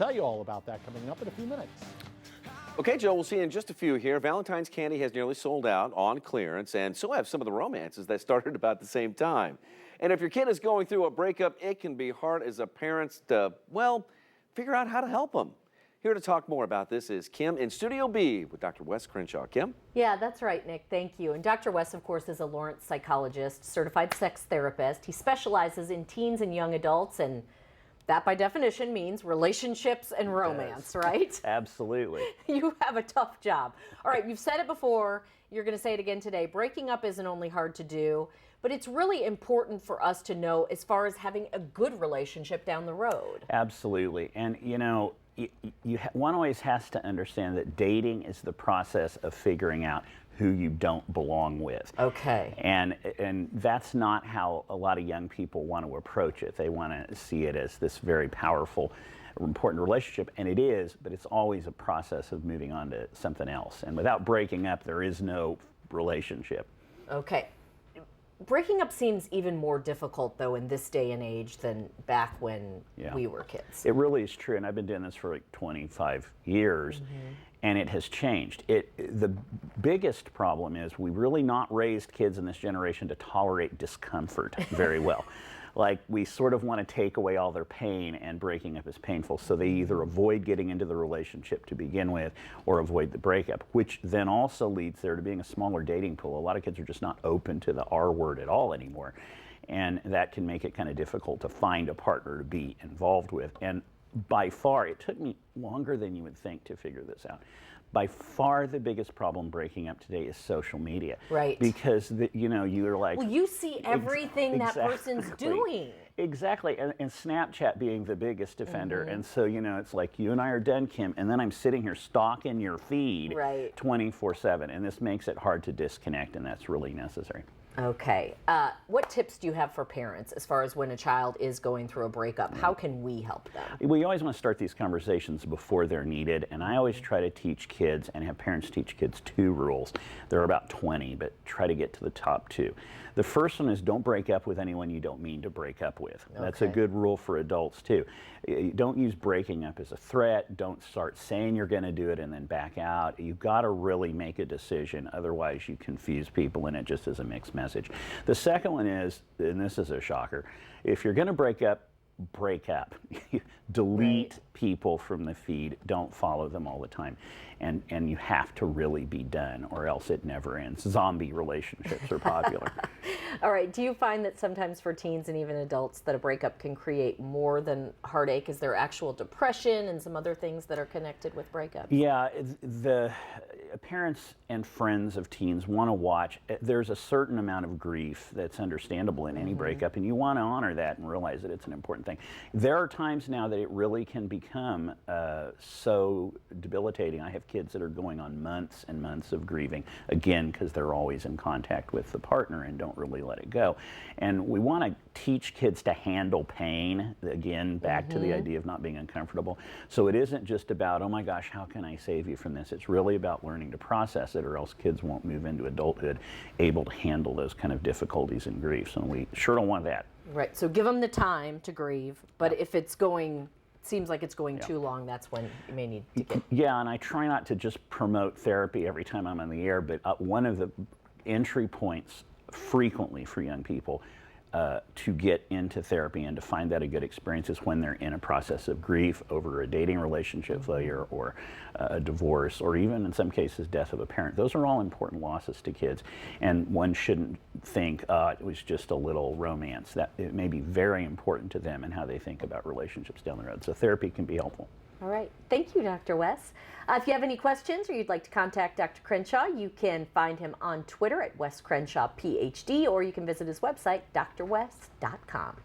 Tell you all about that coming up in a few minutes. Okay, Joe, we'll see you in just a few here. Valentine's candy has nearly sold out on clearance, and so have some of the romances that started about the same time. And if your kid is going through a breakup, it can be hard as a parent to, well, figure out how to help them. Here to talk more about this is Kim in Studio B with Dr. Wes Crenshaw. Kim? Yeah, that's right, Nick. Thank you. And Dr. Wes, of course, is a Lawrence psychologist, certified sex therapist. He specializes in teens and young adults, and that by definition means relationships and romance, right? Absolutely. You have a tough job. All right, you've said it before. You're going to say it again today. Breaking up isn't only hard to do, but it's really important for us to know as far as having a good relationship down the road. Absolutely. And, you know, one always has to understand that dating is the process of figuring out who you don't belong with. Okay. And that's not how a lot of young people want to approach it. They want to see it as this very powerful, important relationship, and it is, but it's always a process of moving on to something else. And without breaking up, there is no relationship. Okay. Breaking up seems even more difficult, though, in this day and age than back when we were kids. It really is true, and I've been doing this for like 25 years, and it has changed. The biggest problem is we really not raised kids in this generation to tolerate discomfort very well. Like, we sort of want to take away all their pain, and breaking up is painful, so they either avoid getting into the relationship to begin with or avoid the breakup, which then also leads there to being a smaller dating pool. A lot of kids are just not open to the R word at all anymore, and that can make it kind of difficult to find a partner to be involved with. And by far, it took me longer than you would think to figure this out. By far, the biggest problem breaking up today is social media. Right. Because, you know, you're like... Well, you see everything that person's doing. Exactly. And Snapchat being the biggest offender. And so, you know, it's like, you and I are done, Kim, and then I'm sitting here stalking your feed 24/7. And this makes it hard to disconnect, and that's really necessary. Okay. What tips do you have for parents as far as when a child is going through a breakup? How can we help them? We always want to start these conversations before they're needed, and I always try to teach kids and have parents teach kids 2 rules. There are about 20, but try to get to the top 2. The first one is don't break up with anyone you don't mean to break up with. Okay. That's a good rule for adults too. Don't use breaking up as a threat. Don't start saying you're going to do it and then back out. You've got to really make a decision, otherwise you confuse people and it just is a mixed message. The second one is, and this is a shocker, if you're going to break up, break up. Delete people from the feed. Don't follow them all the time. And you have to really be done, or else it never ends. Zombie relationships are popular. All right. Do you find that sometimes for teens and even adults that a breakup can create more than heartache? Is there actual depression and some other things that are connected with breakups? Yeah. The parents and friends of teens want to watch. There's a certain amount of grief that's understandable in any breakup, and you want to honor that and realize that it's an important thing. There are times now that it really can become so debilitating. I have kids that are going on months and months of grieving, again, because they're always in contact with the partner and don't really let it go. And we want to teach kids to handle pain, again, back to the idea of not being uncomfortable. So it isn't just about, oh my gosh, how can I save you from this? It's really about learning to process it, or else kids won't move into adulthood able to handle those kind of difficulties and griefs, and we sure don't want that. Right, so give them the time to grieve, but if it's going, seems like it's going too long, that's when you may need to get... Yeah, and I try not to just promote therapy every time I'm on the air, but one of the entry points frequently for young people to get into therapy and to find that a good experience is when they're in a process of grief over a dating relationship failure or a divorce, or even in some cases death of a parent. Those are all important losses to kids, and one shouldn't think it was just a little romance. That it may be very important to them and how they think about relationships down the road. So therapy can be helpful. All right. Thank you, Dr. Wes. If you have any questions or you'd like to contact Dr. Crenshaw, you can find him on Twitter at Wes Crenshaw, PhD, or you can visit his website, drwes.com.